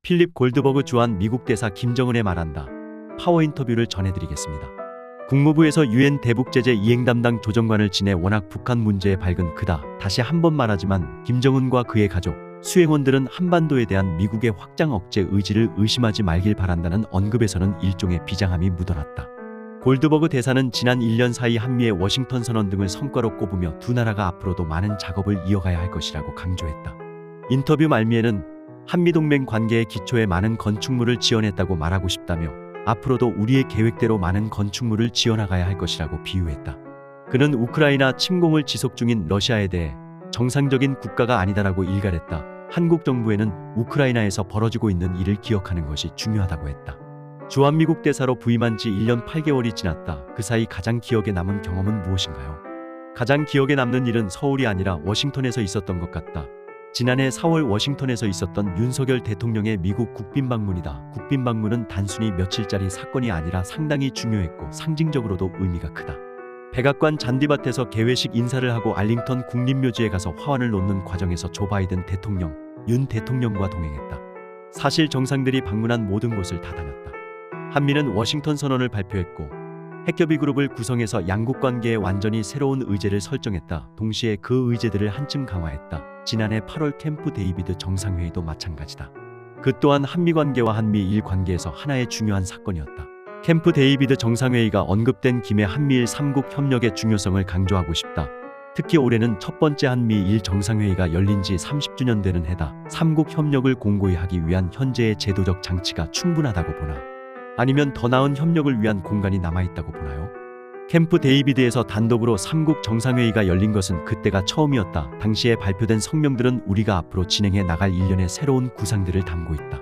필립 골드버그 주한 미국 대사 김정은의 말한다. 파워 인터뷰를 전해드리겠습니다. 국무부에서 유엔 대북제재 이행 담당 조정관을 지내 워낙 북한 문제에 밝은 그다. 다시 한번 말하지만 김정은과 그의 가족, 수행원들은 한반도에 대한 미국의 확장 억제 의지를 의심하지 말길 바란다는 언급에서는 일종의 비장함이 묻어났다. 골드버그 대사는 지난 1년 사이 한미의 워싱턴 선언 등을 성과로 꼽으며 두 나라가 앞으로도 많은 작업을 이어가야 할 것이라고 강조했다. 인터뷰 말미에는 한미동맹 관계의 기초에 많은 건축물을 지어냈다고 말하고 싶다며 앞으로도 우리의 계획대로 많은 건축물을 지어나가야 할 것이라고 비유했다. 그는 우크라이나 침공을 지속 중인 러시아에 대해 정상적인 국가가 아니다라고 일갈했다. 한국 정부에는 우크라이나에서 벌어지고 있는 일을 기억하는 것이 중요하다고 했다. 주한미국 대사로 부임한 지 1년 8개월이 지났다. 그 사이 가장 기억에 남은 경험은 무엇인가요? 가장 기억에 남는 일은 서울이 아니라 워싱턴에서 있었던 것 같다. 지난해 4월 워싱턴에서 있었던 윤석열 대통령의 미국 국빈 방문이다. 국빈 방문은 단순히 며칠짜리 사건이 아니라 상당히 중요했고 상징적으로도 의미가 크다. 백악관 잔디밭에서 개회식 인사를 하고 알링턴 국립묘지에 가서 화환을 놓는 과정에서 조 바이든 대통령, 윤 대통령과 동행했다. 사실 정상들이 방문한 모든 곳을 다 다녔다. 한미는 워싱턴 선언을 발표했고 핵협의 그룹을 구성해서 양국 관계에 완전히 새로운 의제를 설정했다. 동시에 그 의제들을 한층 강화했다. 지난해 8월 캠프 데이비드 정상회의도 마찬가지다. 그 또한 한미 관계와 한미일 관계에서 하나의 중요한 사건이었다. 캠프 데이비드 정상회의가 언급된 김에 한미일 3국 협력의 중요성을 강조하고 싶다. 특히 올해는 첫 번째 한미일 정상회의가 열린 지 30주년 되는 해다. 3국 협력을 공고히 하기 위한 현재의 제도적 장치가 충분하다고 보나? 아니면 더 나은 협력을 위한 공간이 남아있다고 보나요? 캠프 데이비드에서 단독으로 3국 정상회의가 열린 것은 그때가 처음이었다. 당시에 발표된 성명들은 우리가 앞으로 진행해 나갈 일련의 새로운 구상들을 담고 있다.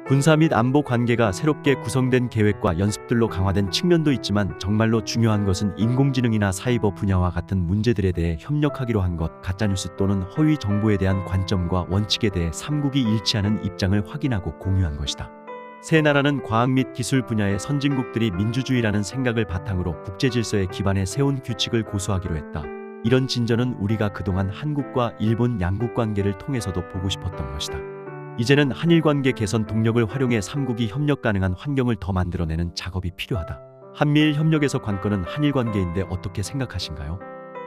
군사 및 안보 관계가 새롭게 구성된 계획과 연습들로 강화된 측면도 있지만 정말로 중요한 것은 인공지능이나 사이버 분야와 같은 문제들에 대해 협력하기로 한 것, 가짜뉴스 또는 허위 정보에 대한 관점과 원칙에 대해 3국이 일치하는 입장을 확인하고 공유한 것이다. 세 나라는 과학 및 기술 분야의 선진국들이 민주주의라는 생각을 바탕으로 국제질서에 기반해 세운 규칙을 고수하기로 했다. 이런 진전은 우리가 그동안 한국과 일본 양국 관계를 통해서도 보고 싶었던 것이다. 이제는 한일관계 개선 동력을 활용해 3국이 협력 가능한 환경을 더 만들어내는 작업이 필요하다. 한미일 협력에서 관건은 한일관계인데 어떻게 생각하신가요?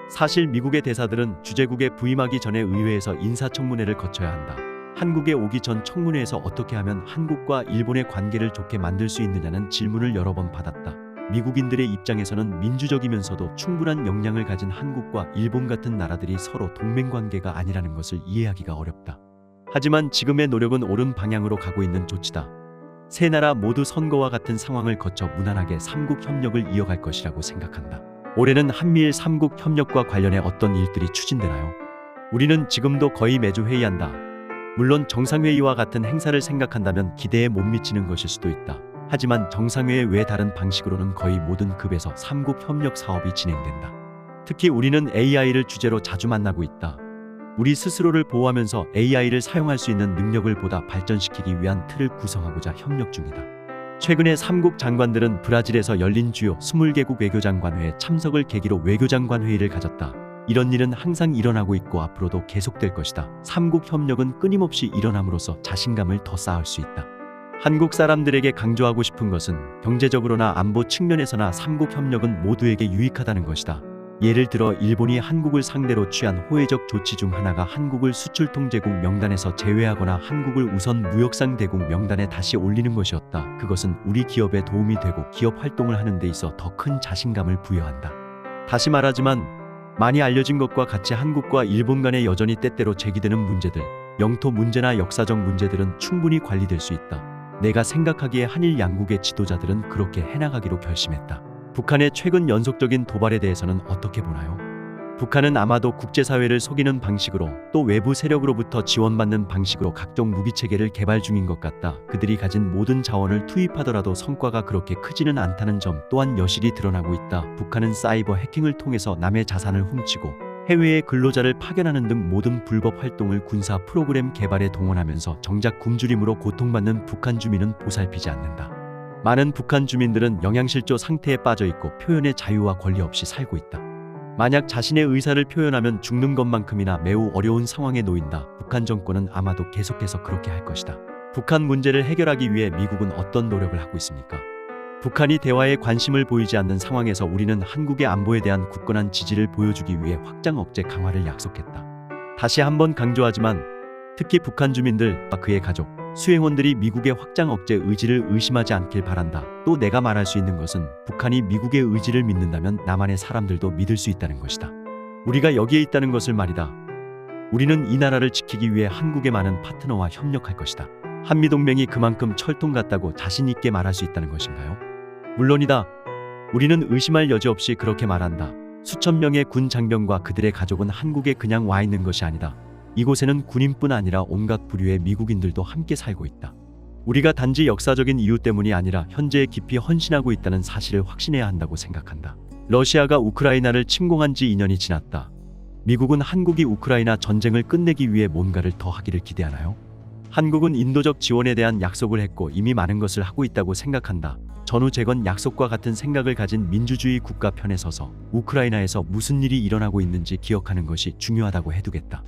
사실 미국의 대사들은 주재국에 부임하기 전에 의회에서 인사청문회를 거쳐야 한다. 한국에 오기 전 청문회에서 어떻게 하면 한국과 일본의 관계를 좋게 만들 수 있느냐는 질문을 여러 번 받았다. 미국인들의 입장에서는 민주적이면서도 충분한 역량을 가진 한국과 일본 같은 나라들이 서로 동맹관계가 아니라는 것을 이해하기가 어렵다. 하지만 지금의 노력은 옳은 방향으로 가고 있는 조치다. 세 나라 모두 선거와 같은 상황을 거쳐 무난하게 3국 협력을 이어갈 것이라고 생각한다. 올해는 한미일 3국 협력과 관련해 어떤 일들이 추진되나요? 우리는 지금도 거의 매주 회의한다. 물론 정상회의와 같은 행사를 생각한다면 기대에 못 미치는 것일 수도 있다. 하지만 정상회의 외 다른 방식으로는 거의 모든 급에서 3국 협력 사업이 진행된다. 특히 우리는 AI를 주제로 자주 만나고 있다. 우리 스스로를 보호하면서 AI를 사용할 수 있는 능력을 보다 발전시키기 위한 틀을 구성하고자 협력 중이다. 최근에 3국 장관들은 브라질에서 열린 주요 20개국 외교장관회에 참석을 계기로 외교장관 회의를 가졌다. 이런 일은 항상 일어나고 있고 앞으로도 계속될 것이다. 3국 협력은 끊임없이 일어남으로써 자신감을 더 쌓을 수 있다. 한국 사람들에게 강조하고 싶은 것은 경제적으로나 안보 측면에서나 3국 협력은 모두에게 유익하다는 것이다. 예를 들어 일본이 한국을 상대로 취한 호혜적 조치 중 하나가 한국을 수출통제국 명단에서 제외하거나 한국을 우선 무역상 대국 명단에 다시 올리는 것이었다. 그것은 우리 기업에 도움이 되고 기업 활동을 하는 데 있어 더 큰 자신감을 부여한다. 다시 말하지만 많이 알려진 것과 같이 한국과 일본 간에 여전히 때때로 제기되는 문제들, 영토 문제나 역사적 문제들은 충분히 관리될 수 있다. 내가 생각하기에 한일 양국의 지도자들은 그렇게 해나가기로 결심했다. 북한의 최근 연속적인 도발에 대해서는 어떻게 보나요? 북한은 아마도 국제사회를 속이는 방식으로 또 외부 세력으로부터 지원받는 방식으로 각종 무기체계를 개발 중인 것 같다. 그들이 가진 모든 자원을 투입하더라도 성과가 그렇게 크지는 않다는 점 또한 여실히 드러나고 있다. 북한은 사이버 해킹을 통해서 남의 자산을 훔치고 해외의 근로자를 파견하는 등 모든 불법 활동을 군사 프로그램 개발에 동원하면서 정작 굶주림으로 고통받는 북한 주민은 보살피지 않는다. 많은 북한 주민들은 영양실조 상태에 빠져있고 표현의 자유와 권리 없이 살고 있다. 만약 자신의 의사를 표현하면 죽는 것만큼이나 매우 어려운 상황에 놓인다. 북한 정권은 아마도 계속해서 그렇게 할 것이다. 북한 문제를 해결하기 위해 미국은 어떤 노력을 하고 있습니까? 북한이 대화에 관심을 보이지 않는 상황에서 우리는 한국의 안보에 대한 굳건한 지지를 보여주기 위해 확장 억제 강화를 약속했다. 다시 한번 강조하지만 특히 북한 주민들과 그의 가족, 수행원들이 미국의 확장 억제 의지를 의심하지 않길 바란다. 또 내가 말할 수 있는 것은 북한이 미국의 의지를 믿는다면 남한의 사람들도 믿을 수 있다는 것이다. 우리가 여기에 있다는 것을 말이다. 우리는 이 나라를 지키기 위해 한국의 많은 파트너와 협력할 것이다. 한미동맹이 그만큼 철통 같다고 자신 있게 말할 수 있다는 것인가요? 물론이다. 우리는 의심할 여지 없이 그렇게 말한다. 수천 명의 군 장병과 그들의 가족은 한국에 그냥 와 있는 것이 아니다. 이곳에는 군인뿐 아니라 온갖 부류의 미국인들도 함께 살고 있다. 우리가 단지 역사적인 이유 때문이 아니라 현재에 깊이 헌신하고 있다는 사실을 확신해야 한다고 생각한다. 러시아가 우크라이나를 침공한 지 2년이 지났다. 미국은 한국이 우크라이나 전쟁을 끝내기 위해 뭔가를 더 하기를 기대하나요? 한국은 인도적 지원에 대한 약속을 했고 이미 많은 것을 하고 있다고 생각한다. 전후 재건 약속과 같은 생각을 가진 민주주의 국가 편에 서서 우크라이나에서 무슨 일이 일어나고 있는지 기억하는 것이 중요하다고 해두겠다.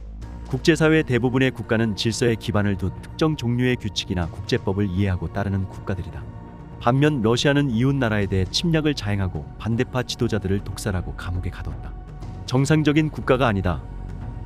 국제사회 대부분의 국가는 질서에 기반을 둔 특정 종류의 규칙이나 국제법을 이해하고 따르는 국가들이다. 반면 러시아는 이웃 나라에 대해 침략을 자행하고 반대파 지도자들을 독살하고 감옥에 가뒀다. 정상적인 국가가 아니다.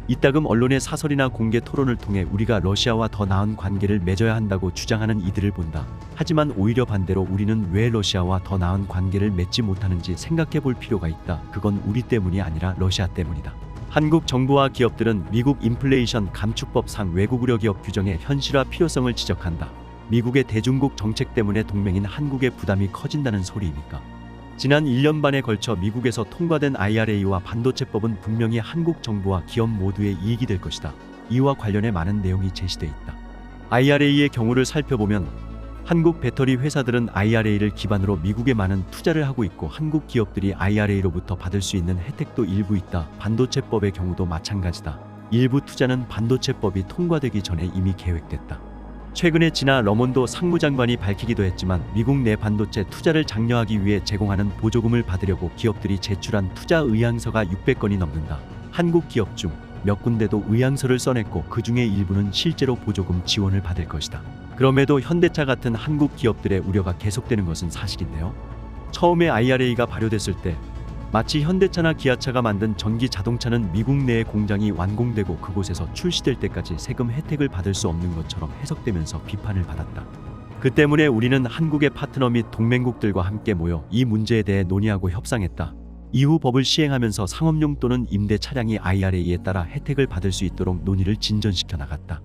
이따금 언론의 사설이나 공개 토론을 통해 우리가 러시아와 더 나은 관계를 맺어야 한다고 주장하는 이들을 본다. 하지만 오히려 반대로 우리는 왜 러시아와 더 나은 관계를 맺지 못하는지 생각해 볼 필요가 있다. 그건 우리 때문이 아니라 러시아 때문이다. 한국 정부와 기업들은 미국 인플레이션 감축법상 외국 우려 기업 규정의 현실화 필요성을 지적한다. 미국의 대중국 정책 때문에 동맹인 한국의 부담이 커진다는 소리입니까? 지난 1년 반에 걸쳐 미국에서 통과된 IRA와 반도체법은 분명히 한국 정부와 기업 모두의 이익이 될 것이다. 이와 관련해 많은 내용이 제시돼 있다. IRA의 경우를 살펴보면 한국 배터리 회사들은 IRA를 기반으로 미국에 많은 투자를 하고 있고 한국 기업들이 IRA로부터 받을 수 있는 혜택도 일부 있다. 반도체법의 경우도 마찬가지다. 일부 투자는 반도체법이 통과되기 전에 이미 계획됐다. 최근에 지나 러몬도 상무장관이 밝히기도 했지만 미국 내 반도체 투자를 장려하기 위해 제공하는 보조금을 받으려고 기업들이 제출한 투자 의향서가 600건이 넘는다. 한국 기업 중 몇 군데도 의향서를 써냈고 그 중에 일부는 실제로 보조금 지원을 받을 것이다. 그럼에도 현대차 같은 한국 기업들의 우려가 계속되는 것은 사실인데요. 처음에 IRA가 발효됐을 때 마치 현대차나 기아차가 만든 전기 자동차는 미국 내의 공장이 완공되고 그곳에서 출시될 때까지 세금 혜택을 받을 수 없는 것처럼 해석되면서 비판을 받았다. 그 때문에 우리는 한국의 파트너 및 동맹국들과 함께 모여 이 문제에 대해 논의하고 협상했다. 이후 법을 시행하면서 상업용 또는 임대 차량이 IRA에 따라 혜택을 받을 수 있도록 논의를 진전시켜 나갔다.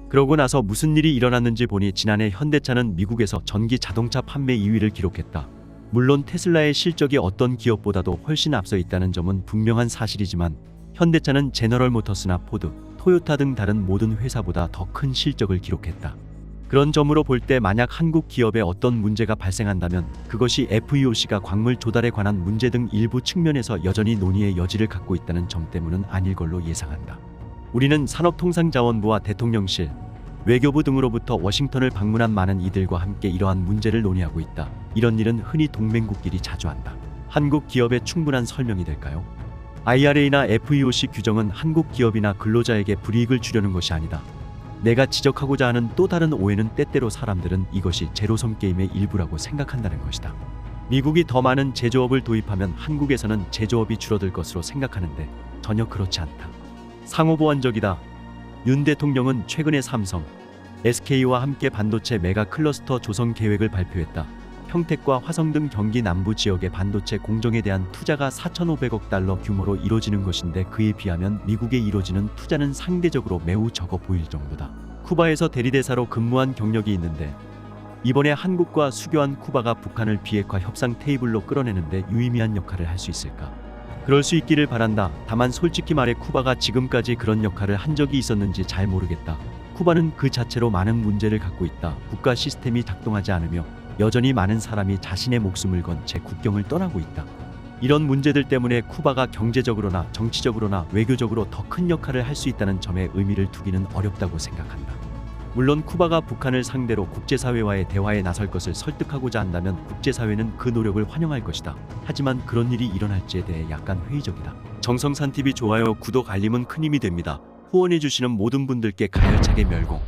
그러고 나서 무슨 일이 일어났는지 보니 지난해 현대차는 미국에서 전기 자동차 판매 2위를 기록했다. 물론 테슬라의 실적이 어떤 기업보다도 훨씬 앞서 있다는 점은 분명한 사실이지만 현대차는 제너럴 모터스나 포드, 토요타 등 다른 모든 회사보다 더 큰 실적을 기록했다. 그런 점으로 볼 때 만약 한국 기업에 어떤 문제가 발생한다면 그것이 FEOC가 광물 조달에 관한 문제 등 일부 측면에서 여전히 논의의 여지를 갖고 있다는 점 때문은 아닐 걸로 예상한다. 우리는 산업통상자원부와 대통령실, 외교부 등으로부터 워싱턴을 방문한 많은 이들과 함께 이러한 문제를 논의하고 있다. 이런 일은 흔히 동맹국끼리 자주 한다. 한국 기업의 충분한 설명이 될까요? IRA나 FEOC 규정은 한국 기업이나 근로자에게 불이익을 주려는 것이 아니다. 내가 지적하고자 하는 또 다른 오해는 때때로 사람들은 이것이 제로섬 게임의 일부라고 생각한다는 것이다. 미국이 더 많은 제조업을 도입하면 한국에서는 제조업이 줄어들 것으로 생각하는데 전혀 그렇지 않다. 상호보완적이다. 윤 대통령은 최근에 삼성, SK와 함께 반도체 메가 클러스터 조성 계획을 발표했다. 평택과 화성 등 경기 남부 지역의 반도체 공정에 대한 투자가 4,500억 달러 규모로 이뤄지는 것인데 그에 비하면 미국에 이뤄지는 투자는 상대적으로 매우 적어 보일 정도다. 쿠바에서 대리대사로 근무한 경력이 있는데 이번에 한국과 수교한 쿠바가 북한을 비핵화 협상 테이블로 끌어내는데 유의미한 역할을 할 수 있을까? 그럴 수 있기를 바란다. 다만 솔직히 말해 쿠바가 지금까지 그런 역할을 한 적이 있었는지 잘 모르겠다. 쿠바는 그 자체로 많은 문제를 갖고 있다. 국가 시스템이 작동하지 않으며 여전히 많은 사람이 자신의 목숨을 건 채 국경을 떠나고 있다. 이런 문제들 때문에 쿠바가 경제적으로나 정치적으로나 외교적으로 더 큰 역할을 할 수 있다는 점에 의미를 두기는 어렵다고 생각한다. 물론 쿠바가 북한을 상대로 국제사회와의 대화에 나설 것을 설득하고자 한다면 국제사회는 그 노력을 환영할 것이다. 하지만 그런 일이 일어날지에 대해 약간 회의적이다. 정성산TV 좋아요, 구독, 알림은 큰 힘이 됩니다. 후원해주시는 모든 분들께 가열차게 멸공.